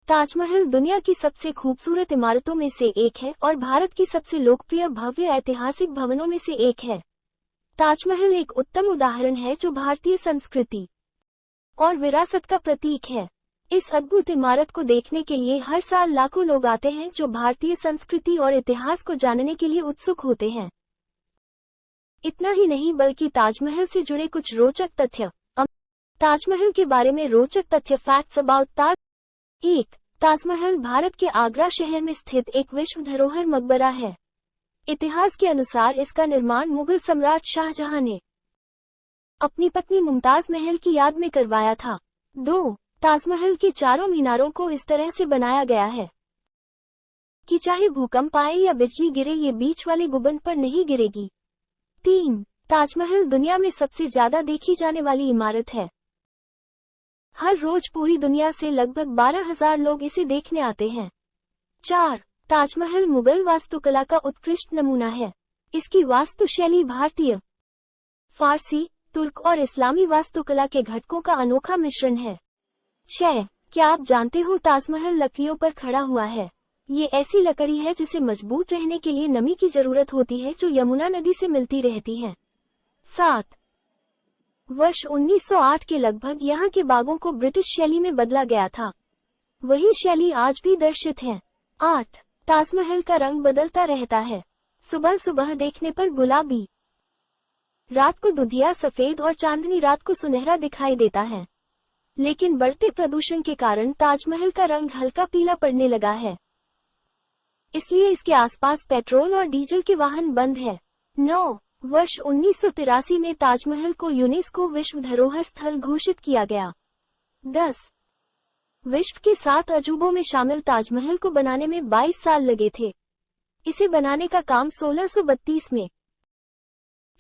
ताजमहल दुनिया की सबसे खूबसूरत इमारतों में से एक है और भारत की सबसे लोकप्रिय भव्य ऐतिहासिक भवनों में से एक है। ताजमहल एक उत्तम उदाहरण है जो भारतीय संस्कृति और विरासत का प्रतीक है। इस अद्भुत इमारत को देखने के लिए हर साल लाखों लोग आते हैं जो भारतीय संस्कृति और इतिहास को जानने के लिए उत्सुक होते हैं। इतना ही नहीं बल्कि ताजमहल से जुड़े कुछ रोचक तथ्य। ताजमहल के बारे में रोचक तथ्य फैक्ट्स अबाउट ताज। 1. ताजमहल भारत के आगरा शहर में स्थित एक विश्व धरोहर मकबरा है। इतिहास के अनुसार इसका निर्माण मुगल सम्राट शाहजहां ने अपनी पत्नी मुमताज महल की याद में करवाया था। 2. ताजमहल के चारों मीनारों को इस तरह से बनाया गया है कि चाहे भूकंप आए या बिजली गिरे ये बीच वाले गुंबद पर नहीं गिरेगी। 3. ताजमहल दुनिया में सबसे ज्यादा देखी जाने वाली इमारत है। हर रोज पूरी दुनिया से लगभग 12,000 लोग इसे देखने आते हैं। 4. ताजमहल मुगल वास्तुकला का उत्कृष्ट नमूना है। इसकी वास्तुशैली भारतीय, फारसी, तुर्क और इस्लामी वास्तुकला के घटकों का अनोखा मिश्रण है। 6. क्या आप जानते हो ताजमहल लकड़ियों पर खड़ा हुआ है। ये ऐसी लकड़ी है जिसे मजबूत रहने के लिए नमी की जरूरत होती है जो यमुना नदी से मिलती रहती है। 7. वर्ष 1908 के लगभग यहाँ के बागों को ब्रिटिश शैली में बदला गया था। वही शैली आज भी दर्शित है। 8. ताजमहल का रंग बदलता रहता है। सुबह सुबह देखने पर गुलाबी, रात को दुधिया सफेद और चांदनी रात को सुनहरा दिखाई देता है। लेकिन बढ़ते प्रदूषण के कारण ताजमहल का रंग हल्का पीला पड़ने लगा है। इसलिए इसके आसपास पेट्रोल और डीजल के वाहन बंद है। 9. वर्ष 1983 में ताजमहल को यूनेस्को विश्व धरोहर स्थल घोषित किया गया। 10. विश्व के 7 अजूबों में शामिल ताजमहल को बनाने में 22 साल लगे थे। इसे बनाने का काम 1632 में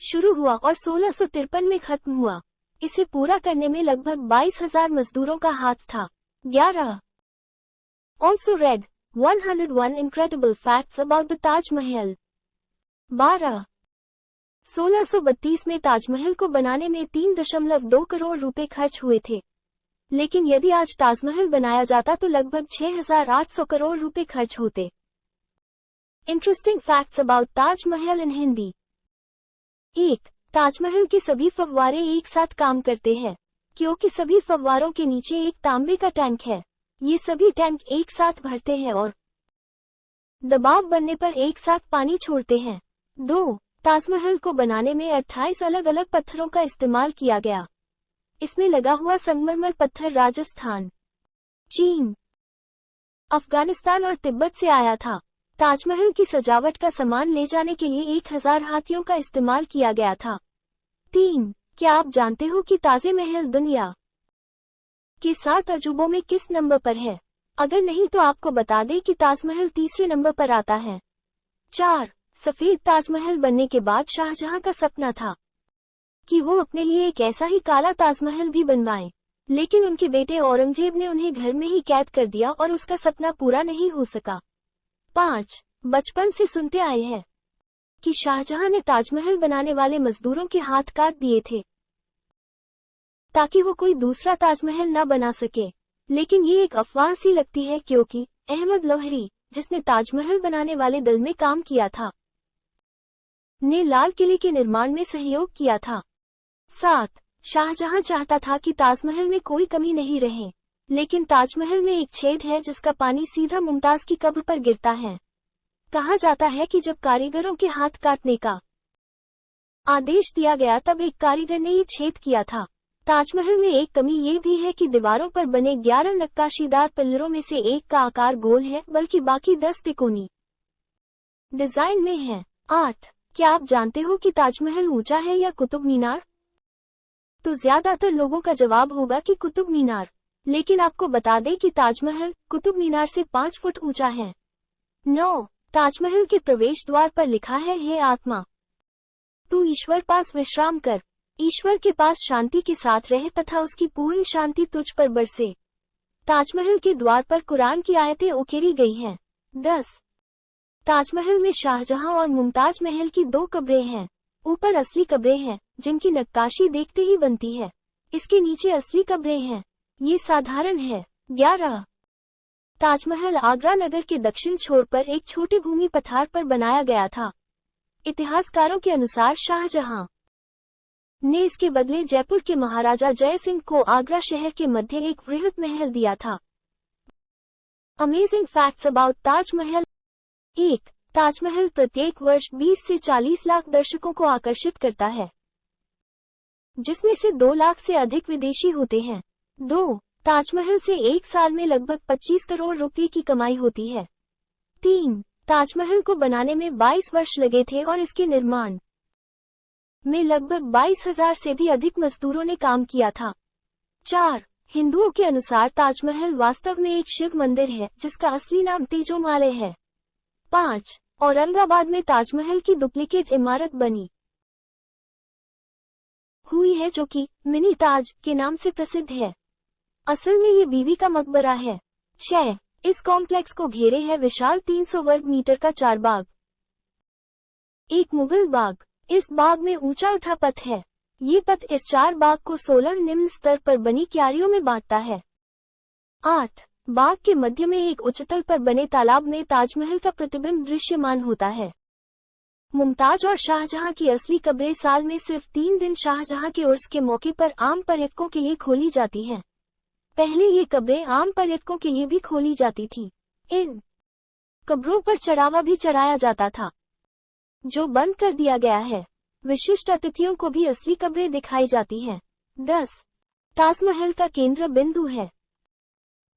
शुरू हुआ और 1653 में खत्म हुआ। इसे पूरा करने में लगभग 22,000 मजदूरों का हाथ था। 11. Also read 101 incredible facts about the Taj Mahal. 12. 1632 में ताजमहल को बनाने में 3.2 करोड़ रुपए खर्च हुए थे। लेकिन यदि आज ताजमहल बनाया जाता तो लगभग 6,800 करोड़ रुपए खर्च होते। इंटरेस्टिंग फैक्ट्स अबाउट ताजमहल इन हिंदी। 1. ताजमहल के सभी फव्वारे एक साथ काम करते हैं क्योंकि सभी फव्वारों के नीचे एक तांबे का टैंक है। ये सभी टैंक एक साथ भरते हैं और दबाव बनने पर एक साथ पानी छोड़ते हैं। 2. ताजमहल को बनाने में 28 अलग अलग पत्थरों का इस्तेमाल किया गया। इसमें लगा हुआ संगमरमर पत्थर राजस्थान, चीन, अफगानिस्तान और तिब्बत से आया था। ताजमहल की सजावट का सामान ले जाने के लिए 1000 हाथियों का इस्तेमाल किया गया था। 3. क्या आप जानते हो कि ताजमहल दुनिया के 7 अजूबों में किस नंबर पर है? अगर नहीं तो आपको बता दें कि ताजमहल तीसरे नंबर पर आता है। 4. सफेद ताजमहल बनने के बाद शाहजहां का सपना था कि वो अपने लिए एक ऐसा ही काला ताजमहल भी बनवाएं, लेकिन उनके बेटे औरंगजेब ने उन्हें घर में ही कैद कर दिया और उसका सपना पूरा नहीं हो सका। 5. बचपन से सुनते आए हैं कि शाहजहां ने ताजमहल बनाने वाले मजदूरों के हाथ काट दिए थे ताकि वो कोई दूसरा ताजमहल न बना सके। लेकिन ये एक अफवाह सी लगती है क्योंकि अहमद लोहरी, जिसने ताजमहल बनाने वाले दल में काम किया था, ने लाल किले के निर्माण में सहयोग किया था। 7. शाहजहां चाहता था कि ताजमहल में कोई कमी नहीं रहे, लेकिन ताजमहल में एक छेद है जिसका पानी सीधा मुमताज की कब्र पर गिरता है। कहा जाता है कि जब कारीगरों के हाथ काटने का आदेश दिया गया तब एक कारीगर ने ये छेद किया था। ताजमहल में एक कमी ये भी है कि दीवारों पर बने 11 नक्काशीदार पिल्लरों में से एक का आकार गोल है, बल्कि बाकी 10 तिकोनी डिजाइन में है। 8. क्या आप जानते हो कि ताजमहल ऊंचा है या कुतुब मीनार? तो ज्यादातर लोगों का जवाब होगा कि कुतुब मीनार, लेकिन आपको बता दें कि ताजमहल कुतुब मीनार से 5 फुट ऊंचा है। 9. ताजमहल के प्रवेश द्वार पर लिखा है, हे आत्मा, तू ईश्वर पास विश्राम कर, ईश्वर के पास शांति के साथ रहे तथा उसकी पूर्ण शांति तुझ पर बरसे। ताजमहल के द्वार पर कुरान की आयतें उकेरी गई हैं। 10. ताजमहल में शाहजहां और मुमताज महल की 2 कब्रें हैं। ऊपर असली कब्रें हैं जिनकी नक्काशी देखते ही बनती है। इसके नीचे असली कब्रें हैं। ये साधारण है। 11. ताजमहल आगरा नगर के दक्षिण छोर पर एक छोटे भूमि पठार पर बनाया गया था। इतिहासकारों के अनुसार शाहजहां ने इसके बदले जयपुर के महाराजा जय सिंह को आगरा शहर के मध्य एक वृहद महल दिया था। Amazing facts about Taj Mahal. 1. Taj Mahal प्रत्येक वर्ष 20 से 40 लाख दर्शकों को आकर्षित करता है, जिसमें से 2 लाख से अधिक विदेशी होते हैं। 2. ताजमहल से एक साल में लगभग 25 करोड़ रुपए की कमाई होती है। 3. ताजमहल को बनाने में 22 वर्ष लगे थे और इसके निर्माण में लगभग 22,000 से भी अधिक मजदूरों ने काम किया था। 4. हिंदुओं के अनुसार ताजमहल वास्तव में एक शिव मंदिर है जिसका असली नाम तेजोमालय है। 5. औरंगाबाद में ताजमहल की डुप्लीकेट इमारत बनी हुई है जो कि मिनी ताज के नाम से प्रसिद्ध है। असल में ये बीवी का मकबरा है। 6. इस कॉम्प्लेक्स को घेरे है विशाल 300 वर्ग मीटर का 4 बाग। एक मुगल बाग। इस बाग में ऊंचा उठा पथ है। ये पथ इस 4 बाग को 16 निम्न स्तर पर बनी क्यारियों में बांटता है। 8. बाग के मध्य में एक उच्चतल पर बने तालाब में ताजमहल का प्रतिबिंब दृश्यमान होता है। मुमताज और शाहजहां की असली कब्रें साल में सिर्फ 3 दिन शाहजहां के उर्स के मौके पर आम पर्यटकों के लिए खोली जाती हैं। पहले ये कब्रें आम पर्यटकों के लिए भी खोली जाती थी। इन कब्रों पर चढ़ावा भी चढ़ाया जाता था, जो बंद कर दिया गया है। विशिष्ट अतिथियों को भी असली कब्रें दिखाई जाती हैं। 10. ताजमहल का केंद्र बिंदु है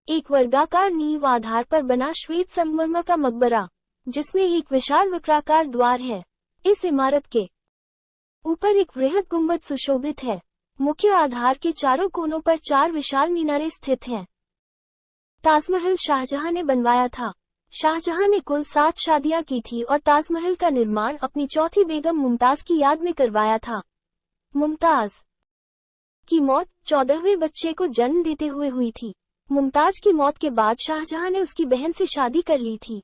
एक वर्गाकार नींव आधार पर बना श्वेत संगमरमर का मकबरा, जिसमें एक विशाल वक्राकार द्वार है। इस इमारत के ऊपर एक वृहद गुंबद सुशोभित है। मुख्य आधार के चारों कोनों पर 4 विशाल मीनारें स्थित हैं। ताजमहल शाहजहां ने बनवाया था। शाहजहां ने कुल 7 शादियां की थी और ताजमहल का निर्माण अपनी चौथी बेगम मुमताज की याद में करवाया था। मुमताज की मौत 14वें बच्चे को जन्म देते हुए हुई थी। मुमताज की मौत के बाद शाहजहां ने उसकी बहन से शादी कर ली थी।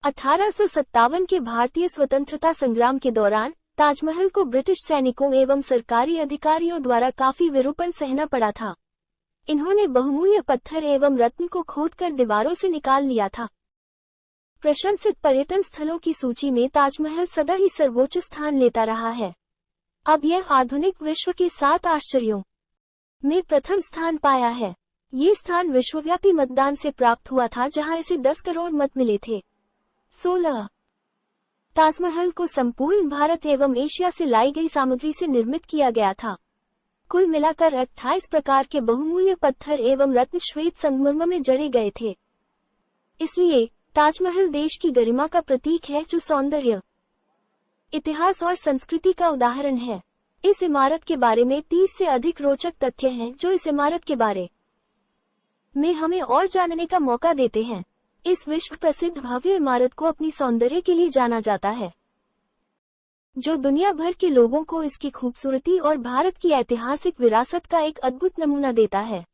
1857 के भारतीय स्वतंत्रता संग्राम के दौरान ताजमहल को ब्रिटिश सैनिकों एवं सरकारी अधिकारियों द्वारा काफी विरूपण सहना पड़ा था। इन्होंने बहुमूल्य पत्थर एवं रत्न को खोदकर दीवारों से निकाल लिया था। प्रशंसित पर्यटन स्थलों की सूची में ताजमहल सदा ही सर्वोच्च स्थान लेता रहा है। अब यह आधुनिक विश्व के 7 आश्चर्यों में प्रथम स्थान पाया है। ये स्थान विश्वव्यापी मतदान से प्राप्त हुआ था, जहां इसे 10 करोड़ मत मिले थे। 16. ताजमहल को संपूर्ण भारत एवं एशिया से लाई गई सामग्री से निर्मित किया गया था। कुल मिलाकर 28 प्रकार के बहुमूल्य पत्थर एवं रत्न श्वेत संगमरमर में जड़े गए थे। इसलिए ताजमहल देश की गरिमा का प्रतीक है, जो सौंदर्य, इतिहास और संस्कृति का उदाहरण है। इस इमारत के बारे में 30 से अधिक रोचक तथ्य हैं जो इस इमारत के बारे में हमें और जानने का मौका देते हैं। इस विश्व प्रसिद्ध भव्य इमारत को अपनी सौंदर्य के लिए जाना जाता है, जो दुनिया भर के लोगों को इसकी खूबसूरती और भारत की ऐतिहासिक विरासत का एक अद्भुत नमूना देता है।